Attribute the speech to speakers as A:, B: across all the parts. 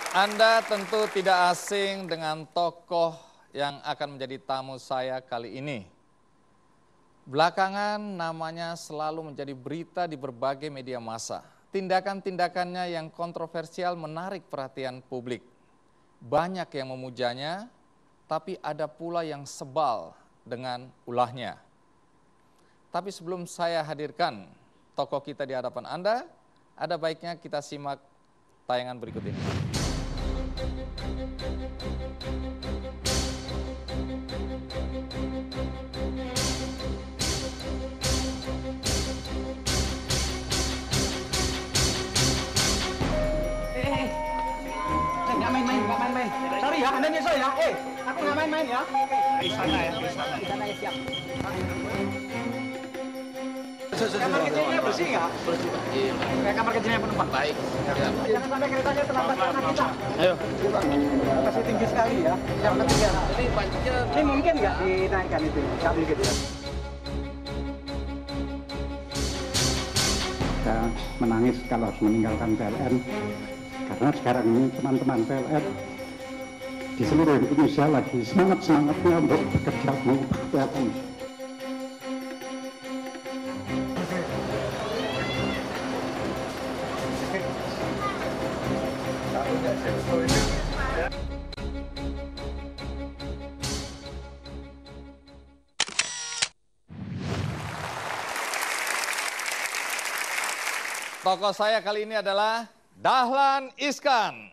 A: Anda tentu tidak asing dengan tokoh yang akan menjadi tamu saya kali ini. Belakangan namanya selalu menjadi berita di berbagai media massa. Tindakan-tindakannya yang kontroversial menarik perhatian publik. Banyak yang memujanya, tapi ada pula yang sebal dengan ulahnya. Tapi sebelum saya hadirkan tokoh kita di hadapan Anda, ada baiknya kita simak tayangan berikut ini.
B: Nggak main-main. Sorry ya, Anda nyesel ya. Aku nggak main-main ya. Di sana ya, siap. Kamar kecilnya bersih nggak?
C: Bersih, Pak. Iya.
B: Kayak kamar kecilnya penumpang.
C: Baik. Ya.
B: Jangan sampai keretanya terlambat karena kita. Ayo. Masih tinggi sekali ya. Yang ketiga.
C: Ini pancinya.
B: Ini mungkin nggak dinaikkan itu? Nggak mungkin ya.
D: Kita menangis kalau harus meninggalkan PLN. Karena sekarang ini teman-teman PLN di seluruh Indonesia lagi semangat-semangatnya untuk bekerja mengubah PLN.
A: Tokoh saya kali ini adalah Dahlan Iskan.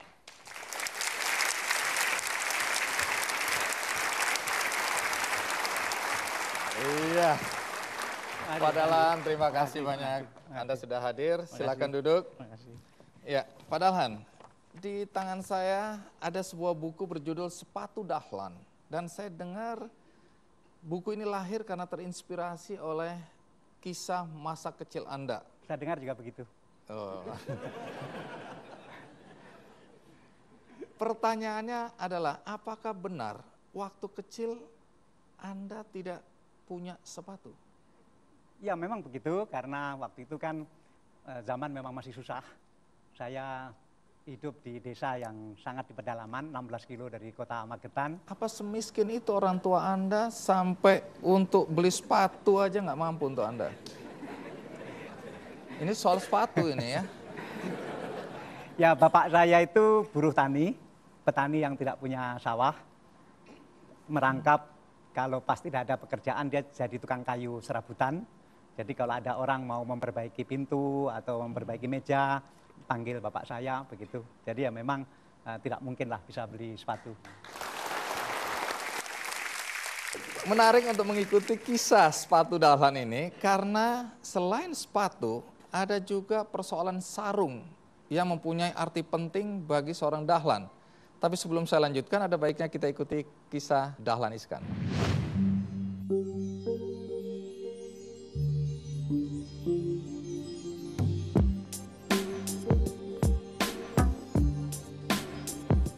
A: Iya. Pak Dahlan, terima kasih banyak Anda sudah hadir. Silakan duduk. Ya, Pak Dahlan, di tangan saya ada sebuah buku berjudul Sepatu Dahlan. Dan saya dengar buku ini lahir karena terinspirasi oleh kisah masa kecil Anda.
B: Saya dengar juga begitu.
A: Oh. Pertanyaannya adalah, apakah benar waktu kecil Anda tidak punya sepatu?
B: Ya memang begitu, karena waktu itu kan zaman memang masih susah. Saya hidup di desa yang sangat di pedalaman, 16 kilo dari kota Magetan.
A: Apa semiskin itu orang tua Anda sampai untuk beli sepatu aja nggak mampu untuk Anda? Ini soal sepatu ini ya.
B: Ya bapak saya itu buruh tani, petani yang tidak punya sawah. Merangkap kalau pas tidak ada pekerjaan dia jadi tukang kayu serabutan. Jadi kalau ada orang mau memperbaiki pintu atau memperbaiki meja, panggil bapak saya begitu. Jadi ya memang tidak mungkin lah bisa beli sepatu.
A: Menarik untuk mengikuti kisah sepatu Dahlan ini karena selain sepatu ada juga persoalan sarung yang mempunyai arti penting bagi seorang Dahlan. Tapi sebelum saya lanjutkan, ada baiknya kita ikuti kisah Dahlan Iskan.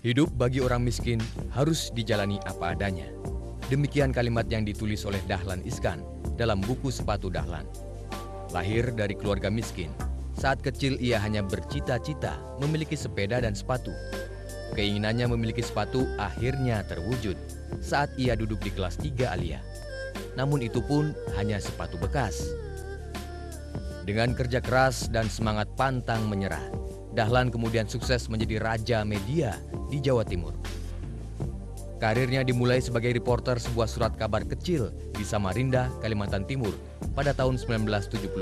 E: Hidup bagi orang miskin harus dijalani apa adanya. Demikian kalimat yang ditulis oleh Dahlan Iskan dalam buku Sepatu Dahlan. Lahir dari keluarga miskin, saat kecil ia hanya bercita-cita memiliki sepeda dan sepatu. Keinginannya memiliki sepatu akhirnya terwujud saat ia duduk di kelas 3 Alia. Namun itu pun hanya sepatu bekas. Dengan kerja keras dan semangat pantang menyerah, Dahlan kemudian sukses menjadi raja media di Jawa Timur. Karirnya dimulai sebagai reporter sebuah surat kabar kecil di Samarinda, Kalimantan Timur pada tahun 1975.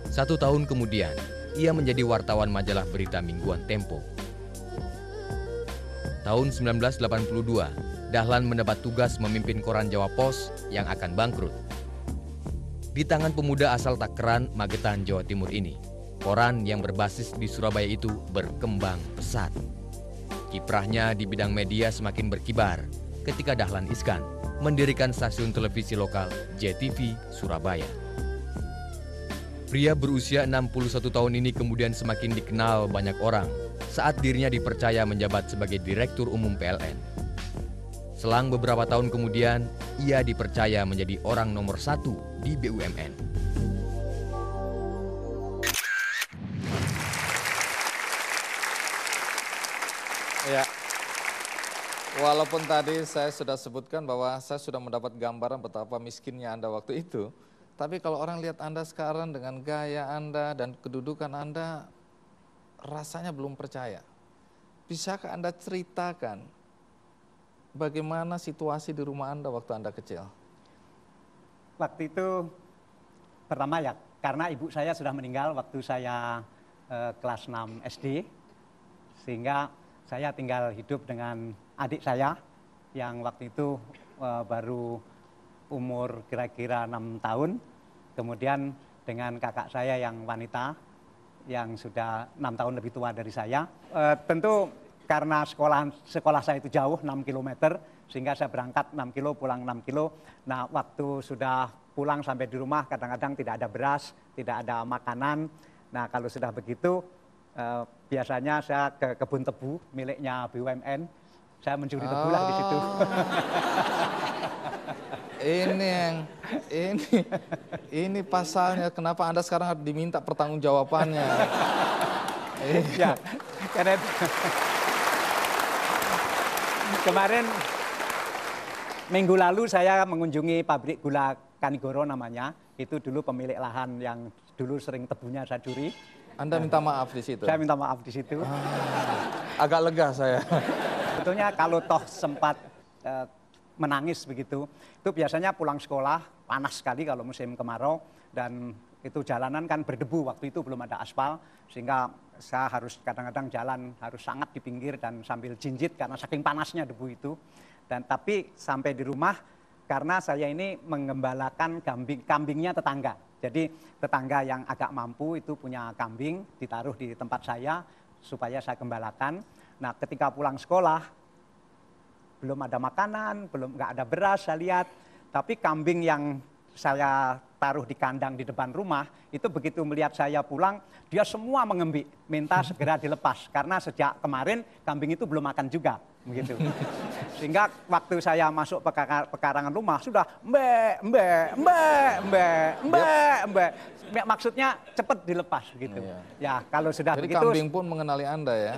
E: 1 tahun kemudian, ia menjadi wartawan majalah berita mingguan Tempo. Tahun 1982, Dahlan mendapat tugas memimpin koran Jawa Pos yang akan bangkrut. Di tangan pemuda asal Takeran, Magetan, Jawa Timur ini, koran yang berbasis di Surabaya itu berkembang pesat. Kiprahnya di bidang media semakin berkibar ketika Dahlan Iskan mendirikan stasiun televisi lokal JTV Surabaya. Pria berusia 61 tahun ini kemudian semakin dikenal banyak orang saat dirinya dipercaya menjabat sebagai Direktur Umum PLN. Selang beberapa tahun kemudian, ia dipercaya menjadi orang nomor 1 di BUMN.
A: Ya. Walaupun tadi saya sudah sebutkan bahwa saya sudah mendapat gambaran betapa miskinnya Anda waktu itu, tapi kalau orang lihat Anda sekarang dengan gaya Anda dan kedudukan Anda, rasanya belum percaya. Bisakah Anda ceritakan bagaimana situasi di rumah Anda waktu Anda kecil?
B: Waktu itu pertama ya, karena ibu saya sudah meninggal waktu saya kelas 6 SD, sehingga saya tinggal hidup dengan adik saya yang waktu itu baru umur kira-kira 6 tahun, kemudian dengan kakak saya yang wanita yang sudah 6 tahun lebih tua dari saya. Tentu karena sekolah saya itu jauh 6 km, sehingga saya berangkat 6 kilo, pulang 6 kilo. Nah, waktu sudah pulang sampai di rumah kadang-kadang tidak ada beras, tidak ada makanan. Nah, kalau sudah begitu biasanya saya ke kebun tebu miliknya BUMN. Saya mencuri tebu lah di situ.
A: Ini pasalnya kenapa Anda sekarang harus diminta pertanggungjawabannya.
B: Ya, karena kemarin minggu lalu saya mengunjungi pabrik gula Kanigoro namanya. Itu dulu pemilik lahan yang dulu sering tebunya saya curi.
A: Anda minta maaf di situ?
B: Saya minta maaf di situ.
A: Agak lega saya.
B: Sebetulnya kalau toh sempat menangis begitu, itu biasanya pulang sekolah, panas sekali kalau musim kemarau, dan itu jalanan kan berdebu, waktu itu belum ada aspal, sehingga saya harus kadang-kadang jalan harus sangat di pinggir dan sambil jinjit karena saking panasnya debu itu. Dan tapi sampai di rumah, karena saya ini mengembalakan kambingnya tetangga. Jadi tetangga yang agak mampu itu punya kambing, ditaruh di tempat saya supaya saya gembalakan. Nah, ketika pulang sekolah, belum ada makanan, nggak ada beras saya lihat. Tapi kambing yang saya taruh di kandang di depan rumah, itu begitu melihat saya pulang, dia semua mengembik, minta segera dilepas. Karena sejak kemarin kambing itu belum makan juga, begitu. Sehingga waktu saya masuk pekarangan rumah, sudah mbak. Maksudnya cepat dilepas gitu.
A: Iya.
B: Ya, kalau sudah
A: Jadi
B: begitu.
A: kambing pun mengenali Anda ya.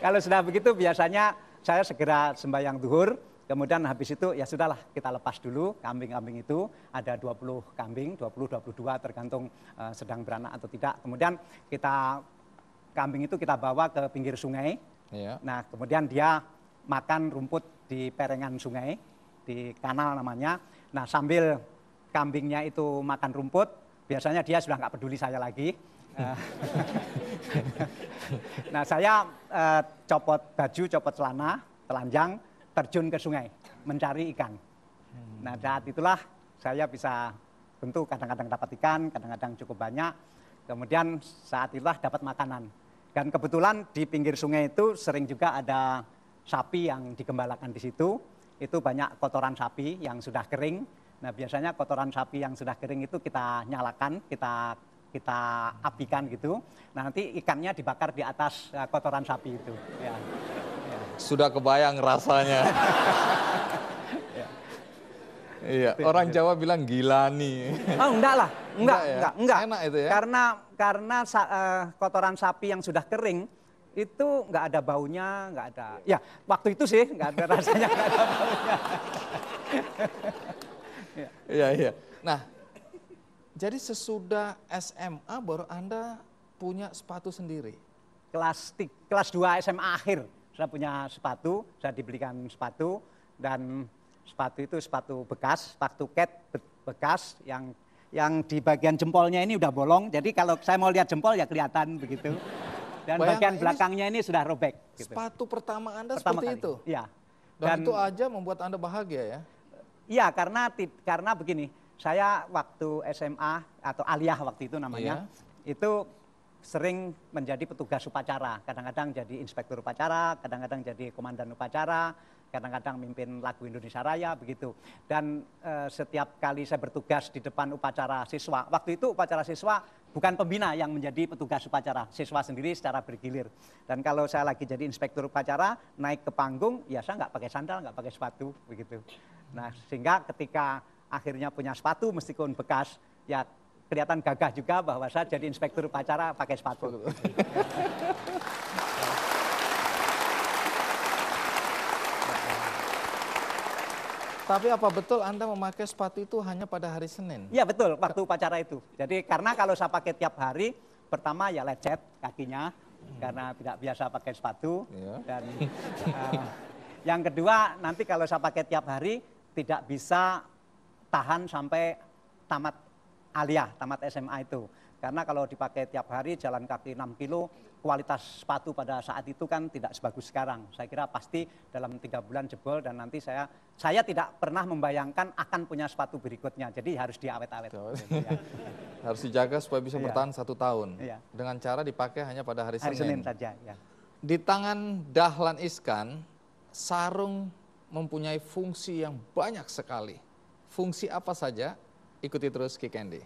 B: Kalau sudah begitu biasanya saya segera sembahyang zuhur, kemudian habis itu ya sudahlah kita lepas dulu kambing-kambing itu, ada 20 kambing, 20-22 tergantung sedang beranak atau tidak. Kemudian kambing itu kita bawa ke pinggir sungai.
A: Iya.
B: Nah, kemudian dia makan rumput di perengan sungai, di kanal namanya. Nah, sambil kambingnya itu makan rumput, biasanya dia sudah nggak peduli saya lagi. Nah, saya copot baju, copot celana, telanjang, terjun ke sungai, mencari ikan. Nah, saat itulah saya bisa, tentu kadang-kadang dapat ikan, kadang-kadang cukup banyak. Kemudian saat itulah dapat makanan. Dan kebetulan di pinggir sungai itu sering juga ada sapi yang digembalakan di situ. Itu banyak kotoran sapi yang sudah kering. Nah, biasanya kotoran sapi yang sudah kering itu kita nyalakan, kita apikan gitu. Nah, nanti ikannya dibakar di atas kotoran sapi itu. Ya.
A: Sudah kebayang rasanya. Iya, orang Jawa bilang gila nih.
B: Oh, enggak lah, enggak.
A: Enak itu ya.
B: Karena kotoran sapi yang sudah kering itu enggak ada baunya, enggak ada. Ya, waktu itu sih enggak ada rasanya, enggak ada baunya.
A: Iya. Nah, jadi sesudah SMA baru Anda punya sepatu sendiri?
B: Kelas 2 SMA akhir saya punya sepatu, saya dibelikan sepatu, dan sepatu itu sepatu bekas, sepatu cat bekas yang di bagian jempolnya ini udah bolong, jadi kalau saya mau lihat jempol ya kelihatan begitu. Dan bagian belakangnya ini sudah robek. Gitu.
A: Sepatu pertama Anda
B: pertama
A: seperti
B: kali.
A: itu?
B: Iya.
A: Dan itu aja membuat Anda bahagia ya?
B: Iya, karena begini, saya waktu SMA atau aliyah waktu itu namanya, itu sering menjadi petugas upacara, kadang-kadang jadi inspektur upacara, kadang-kadang jadi komandan upacara, kadang-kadang mimpin lagu Indonesia Raya begitu. Dan setiap kali saya bertugas di depan upacara siswa, waktu itu upacara siswa bukan pembina yang menjadi petugas upacara, siswa sendiri secara bergilir. Dan kalau saya lagi jadi inspektur upacara, naik ke panggung, ya saya nggak pakai sandal, nggak pakai sepatu begitu. Nah, sehingga ketika akhirnya punya sepatu meskipun bekas, ya kelihatan gagah juga bahwa saya jadi inspektur upacara pakai sepatu.
A: Tapi apa betul Anda memakai sepatu itu hanya pada hari Senin?
B: Iya betul, waktu upacara itu. Jadi karena kalau saya pakai tiap hari, pertama ya lecet kakinya, karena tidak biasa pakai sepatu.
A: Iya.
B: Dan yang kedua, nanti kalau saya pakai tiap hari, tidak bisa tahan sampai tamat aliyah, tamat SMA itu. Karena kalau dipakai tiap hari jalan kaki 6 kilo, kualitas sepatu pada saat itu kan tidak sebagus sekarang. Saya kira pasti dalam 3 bulan jebol dan nanti saya tidak pernah membayangkan akan punya sepatu berikutnya. Jadi harus diawet-awet. Gitu, ya.
A: Harus dijaga supaya bisa
B: Iya.
A: bertahan 1 tahun.
B: Iya.
A: Dengan cara dipakai hanya pada hari
B: Hari
A: Senin.
B: Senin saja. Ya.
A: Di tangan Dahlan Iskan, sarung mempunyai fungsi yang banyak sekali. Fungsi apa saja? Ikuti terus Ki Kendi.